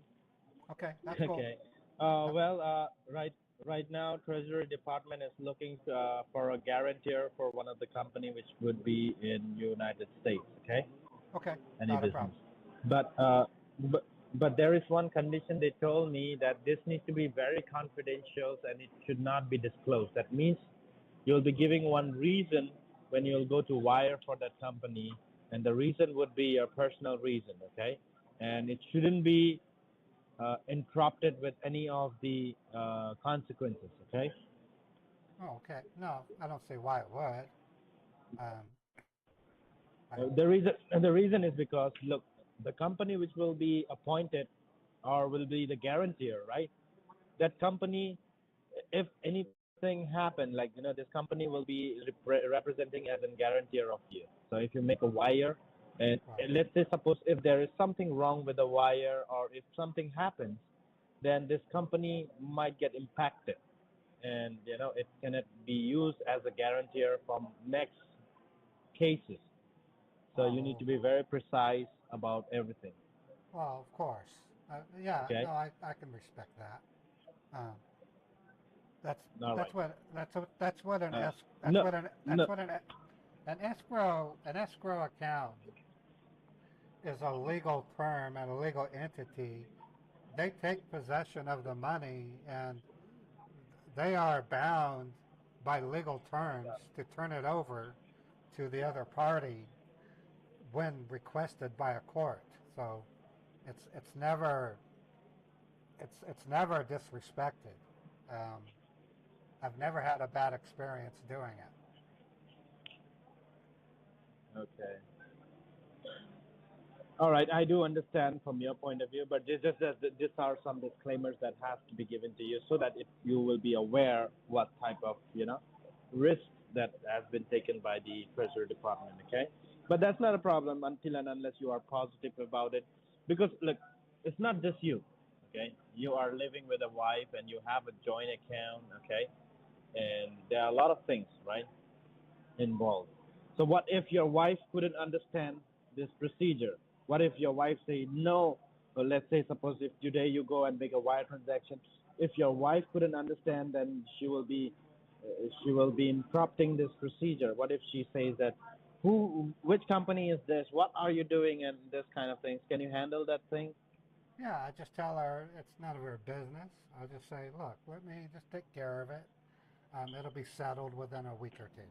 Okay, that's cool.
Okay.
Yep.
Right now, Treasury Department is looking for a guarantor for one of the company, which would be in United States. Okay.
Okay,
Any
not a
business.
problem.
But but there is one condition. They told me that this needs to be very confidential and it should not be disclosed. That means you'll be giving one reason when you'll go to wire for that company, and the reason would be your personal reason. Okay. And it shouldn't be interrupted with any of the consequences. Okay.
Oh, okay. No, I don't see why it would. Um,
The reason is because look, the company which will be appointed or will be the guarantor, right? That company, if anything happen, like this company will be representing as a guarantor of you. So if you make a wire, and
right.
let's say suppose if there is something wrong with the wire or if something happens, then this company might get impacted, and it cannot be used as a guarantor from next cases. So you need
Oh,
to be very precise about everything.
well, of course. Yeah,
Okay.
no, I can respect that. Um, that's
All right.
that's what an
Uh,
es that's
no,
what
no.
an escrow account is a legal term and a legal entity. They take possession of the money and they are bound by legal terms to turn it over to the other party when requested by a court. So it's never it's never disrespected. Um, I've never had a bad experience doing it.
Okay. All right. I do understand from your point of view, but just that these are some disclaimers that have to be given to you so that if you will be aware what type of risk that has been taken by the Treasury Department. Okay. But that's not a problem until and unless you are positive about it. Because look, it's not just you, okay? You are living with a wife and you have a joint account, okay? And there are a lot of things, right, involved. So what if your wife couldn't understand this procedure? What if your wife say no? Or let's say suppose if today you go and make a wire transaction, if your wife couldn't understand, then she will be interrupting this procedure. What if she says that which company is this? What are you doing? And this kind of things. Can you handle that thing?
Yeah, I just tell her it's none of her business. I'll just say, look, let me just take care of it. It'll be settled within a week or two.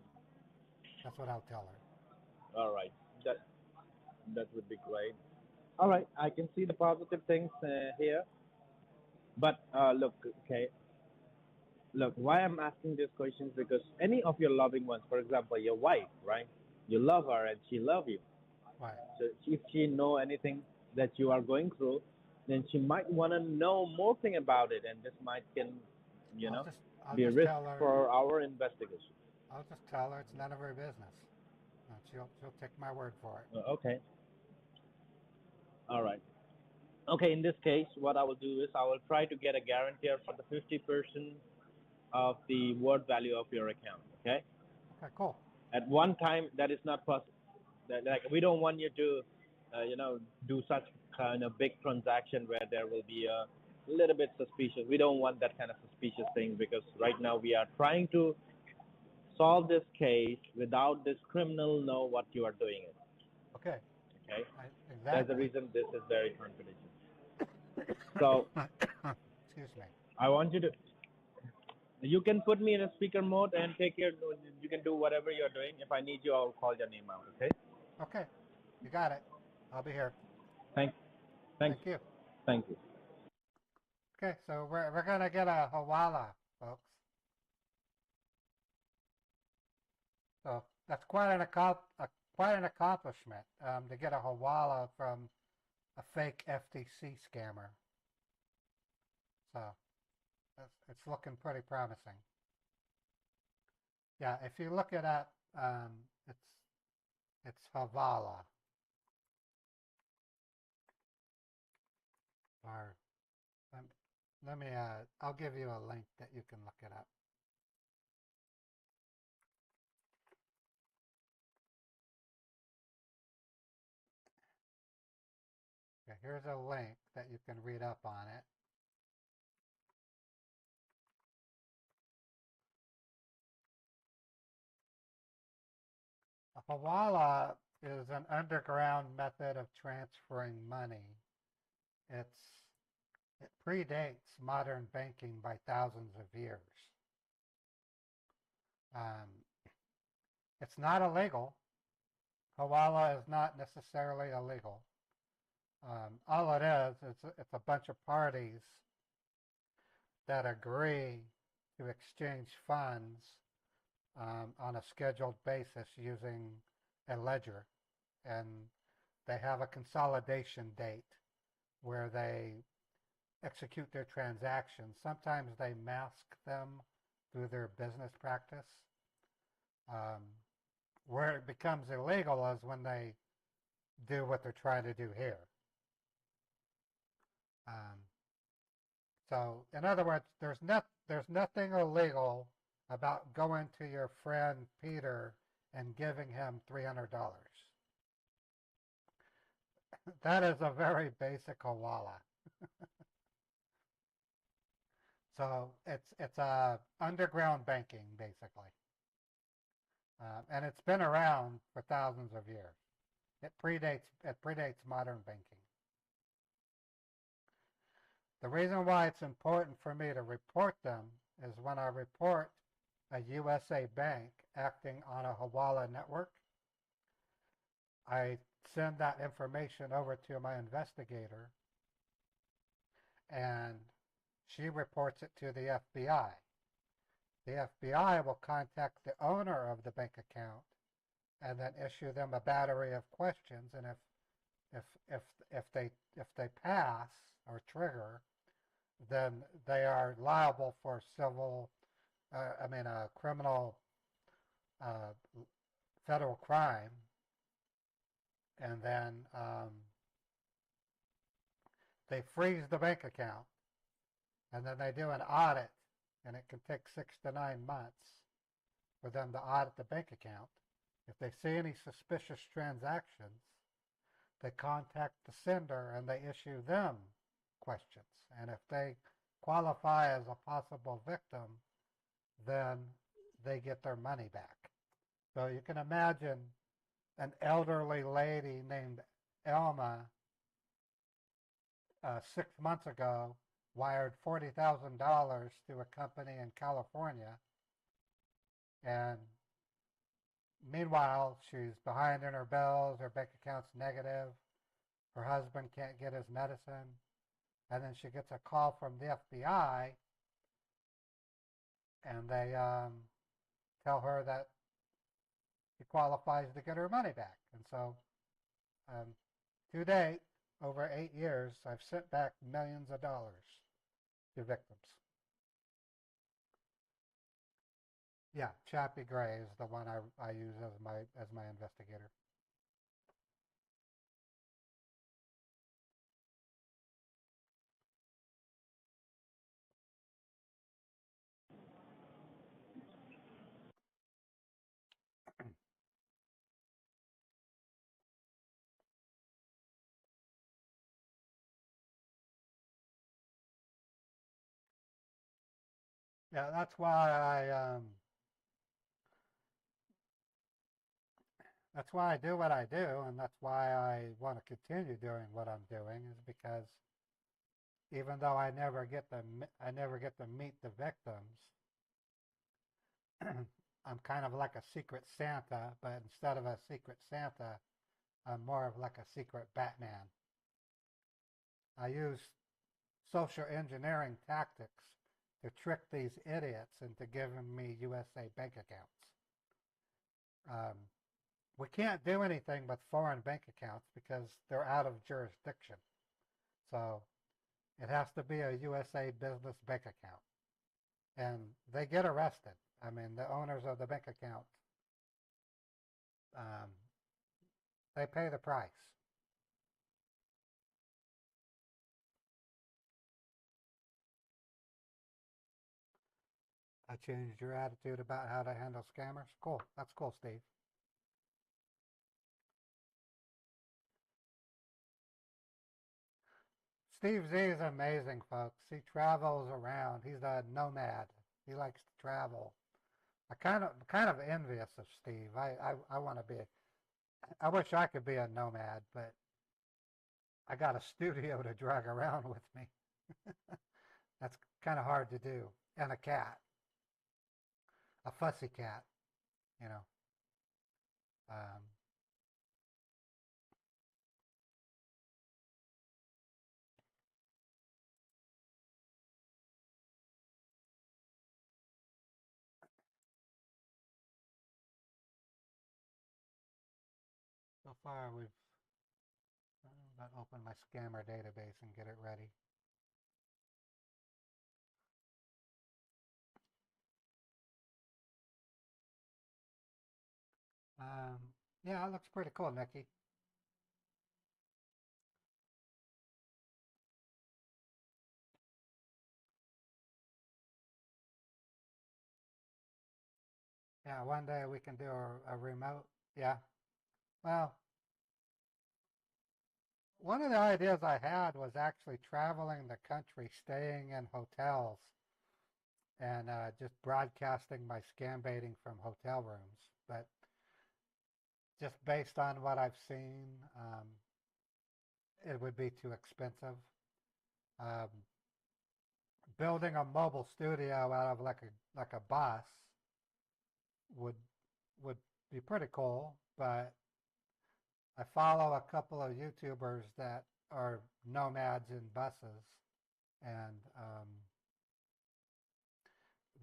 That's what I'll tell her.
All right, that that would be great. All right, I can see the positive things here. But look, okay, look, why I'm asking these questions because any of your loving ones, for example, your wife, right? You love her and she love you.
Right.
So if she know anything that you are going through, then she might want to know more thing about it, and this might can, you
I'll
know,
just I'll
be a
just
risk
tell her
for our investigation.
I'll just tell her it's none of her business. She'll take my word for it.
Okay, all right. Okay, in this case, what I will do is I will try to get a guarantor for the 50% of the word value of your account. Okay,
Okay, cool.
at one time that is not possible. Like we don't want you to, do such kind of big transaction where there will be a little bit suspicious. We don't want that kind of suspicious thing because right now we are trying to solve this case without this criminal know what you are doing it.
Okay.
Okay, that's the
Exactly.
reason this is very confidential. So
Excuse me.
I want you to. You can put me in a speaker mode and take your. You can do whatever you're doing. If I need you, I'll call your name out. Okay.
Okay. You got it. I'll be here.
Thank. Thank.
Thank you.
Thank you.
Okay, so we're gonna get a hawala, folks. So that's quite an accomplishment to get a hawala from a fake FTC scammer. So it's looking pretty promising. Yeah, if you look it up, it's Havala. Or let, let me I'll give you a link that you can look it up. Okay, here's a link that you can read up on it. A hawala is an underground method of transferring money. It's It predates modern banking by thousands of years. Um, it's not illegal. Hawala is not necessarily illegal. All it is, it's a bunch of parties that agree to exchange funds on a scheduled basis using a ledger. And they have a consolidation date where they execute their transactions. Sometimes they mask them through their business practice. Um, where it becomes illegal is when they do what they're trying to do here. Um, so, in other words, there's nothing illegal about going to your friend Peter and giving him $300. That is a very basic hawala. So it's a underground banking basically, and it's been around for thousands of years. It predates modern banking. The reason why it's important for me to report them is when I report a USA bank acting on a hawala network, I send that information over to my investigator, and she reports it to the FBI. The FBI will contact the owner of the bank account and then issue them a battery of questions. And if they pass or trigger, then they are liable for a criminal uh, federal crime, and then they freeze the bank account, and then they do an audit, and it can take 6 to 9 months for them to audit the bank account. If they see any suspicious transactions, they contact the sender and they issue them questions. And if they qualify as a possible victim, then they get their money back. So you can imagine an elderly lady named Elma 6 months ago wired $40,000 to a company in California, and meanwhile she's behind in her bills, her bank account's negative, her husband can't get his medicine, and then she gets a call from the FBI, and they tell her that she qualifies to get her money back. And so to date, over 8 years, I've sent back millions of dollars to victims. Yeah, Chappie Gray is the one I use as my investigator. Yeah, that's why I do what I do, and that's why I want to continue doing what I'm doing, is because even though I never get to meet the victims, I'm kind of like a secret Santa, but instead of a secret Santa, I'm more of like a secret Batman. I use social engineering tactics to trick these idiots into giving me USA bank accounts. We can't do anything with foreign bank accounts because they're out of jurisdiction. So it has to be a USA business bank account. And they get arrested. I mean, the owners of the bank account, they pay the price. I changed your attitude about how to handle scammers? Cool. That's cool, Steve. Steve Z is amazing, folks. He travels around. He's a nomad. He likes to travel. I kind of envious of Steve. I want to be. I wish I could be a nomad, but I got a studio to drag around with me. That's kind of hard to do. And a cat, a fussy cat, you know. Um, so far, we've I'll open my scammer database and get it ready. Yeah, it looks pretty cool, Nikki. Yeah, one day we can do a remote. Yeah. Well, one of the ideas I had was actually traveling the country, staying in hotels, and just broadcasting my scam baiting from hotel rooms. But just based on what I've seen, it would be too expensive. Um, Building a mobile studio out of like a bus would would be pretty cool, but I follow a couple of YouTubers that are nomads in buses, and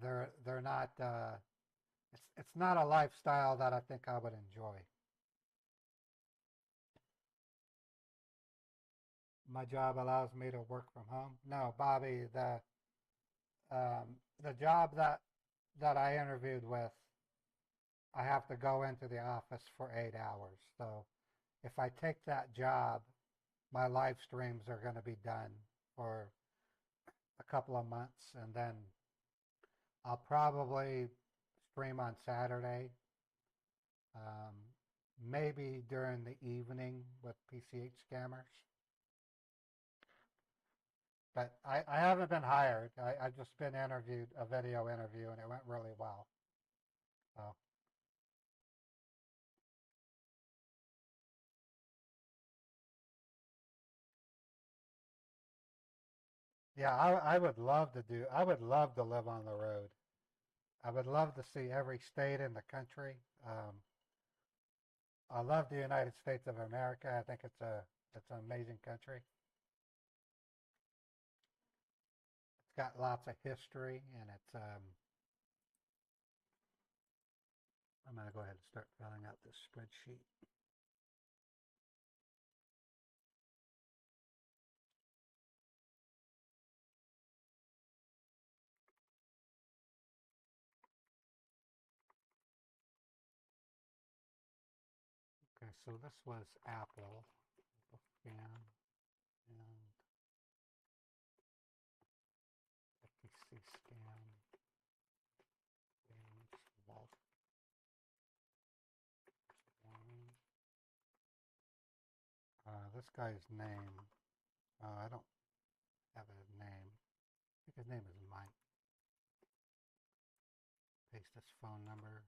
they're not. It's not a lifestyle that I think I would enjoy. My job allows me to work from home. No, Bobby, the job that I interviewed with, I have to go into the office for 8 hours. So if I take that job, my live streams are going to be done for a couple of months, and then I'll probably stream on Saturday, um, maybe during the evening with PCH scammers. But I haven't been hired. I've just been interviewed, a video interview, and it went really well. So, yeah, I would love to do, I would love to live on the road. I would love to see every state in the country. I love the United States of America. I think it's an amazing country. It's got lots of history, and I'm going to go ahead and start filling out this spreadsheet. Okay, so this was Apple, Scan, and FTC Scan, James Walt. This guy's name, I don't have his name. I think his name is Mike. Paste his phone number.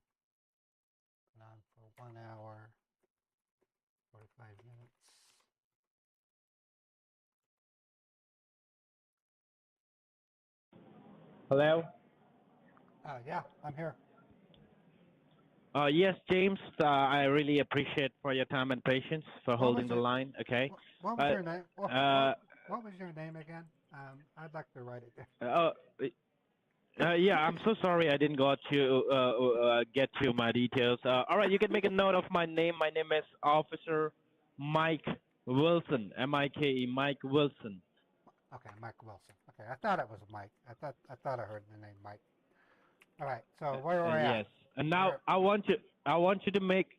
Put on for 1 hour, 45 minutes.
Hello?
Yeah, I'm here.
Yes, James, I really appreciate for your time and patience for holding the line, okay?
What was your name? What was your name again? I'd like to write it down.
Yeah, I'm so sorry I didn't get you my details. All right, you can make a note of my name. My name is Officer Mike Wilson, M-I-K-E, Mike Wilson.
Okay, Mike Wilson. Okay, I thought it was Mike. I thought I heard the name Mike. All right, so where are we at?
Yes, and now I want you to make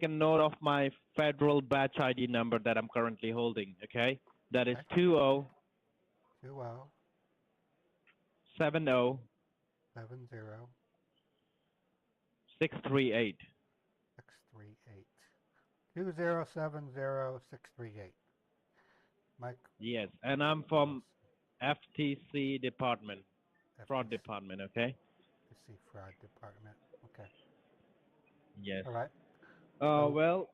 a note of my federal batch ID number that I'm currently holding. Okay, that is 20 70 638.
2070-638. Mike.
Yes, and I'm from FTC department, fraud department. Okay.
FTC fraud department. Okay.
Yes.
All right.
Well,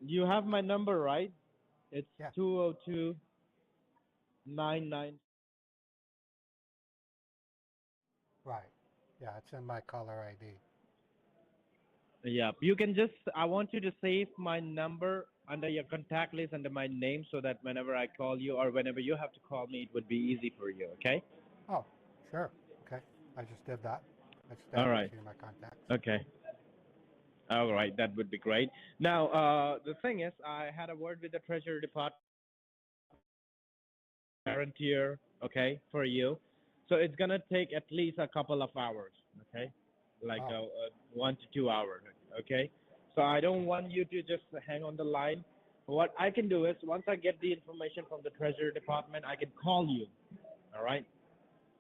you have my number, right? It's 202-99.
Right. Yeah, it's in my caller ID.
Yeah, you can just, I want you to save my number under your contact list under my name so that whenever I call you or whenever you have to call me, it would be easy for you, okay?
Oh, sure. Okay. I just did that. I just
All
added
right.
you to my contacts.
Okay. All right, that would be great. Now, the thing is, I had a word with the Treasury Department, guaranteer, okay, for you. So it's going to take at least a couple of hours, okay? Like 1 to 2 hours, okay? So I don't want you to just hang on the line. What I can do is once I get the information from the Treasury Department, I can call you, all right?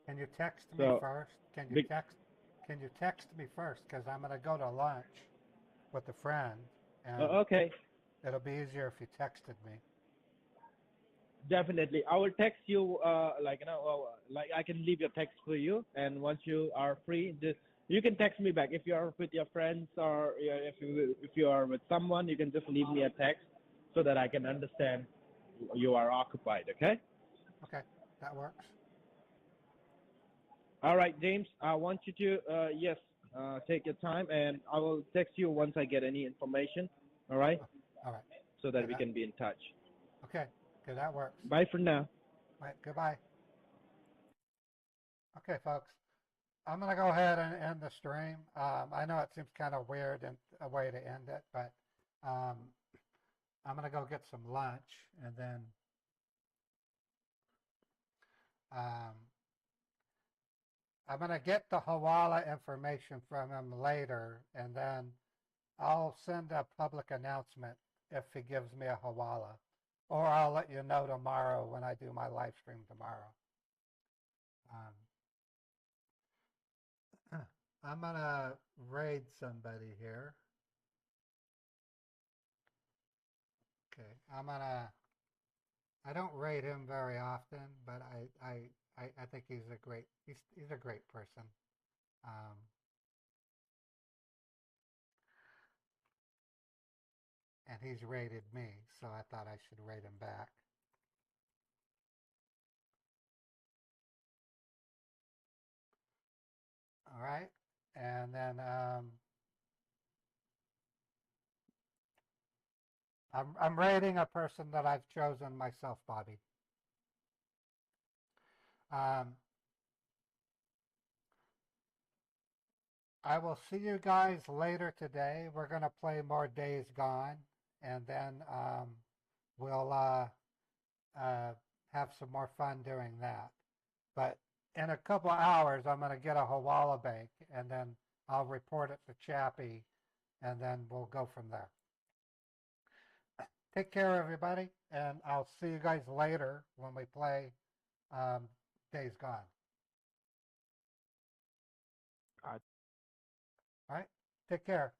Can you text me first? Can you text me first? Because I'm going to go to lunch with a friend, and
okay.
It'll be easier if you texted me.
Definitely, I will text you. Like I can leave your text for you, and once you are free, you can text me back. If you are with your friends or if you are with someone, you can just leave me a text so that I can understand you are occupied. Okay.
Okay, that works.
All right, James. I want you to take your time, and I will text you once I get any information. All right.
All right.
So that we can be in touch.
Okay. Okay, that works.
Bye for now.
Right, goodbye. Okay, folks. I'm going to go ahead and end the stream. I know it seems kind of weird and a way to end it, but I'm going to go get some lunch, and then I'm going to get the Hawala information from him later, and then I'll send a public announcement if he gives me a hawala, or I'll let you know tomorrow when I do my live stream tomorrow. I'm gonna raid somebody here. Okay, I don't rate him very often, but I think he's a great person. Um, and he's rated me, so I thought I should rate him back. All right, and then I'm rating a person that I've chosen myself, Bobby. I will see you guys later today. We're going to play more Days Gone, and then we'll have some more fun doing that. But in a couple hours, I'm going to get a Hawala Bank, and then I'll report it to Chappie, and then we'll go from there. Take care, everybody, and I'll see you guys later when we play Days Gone. All right. Take care.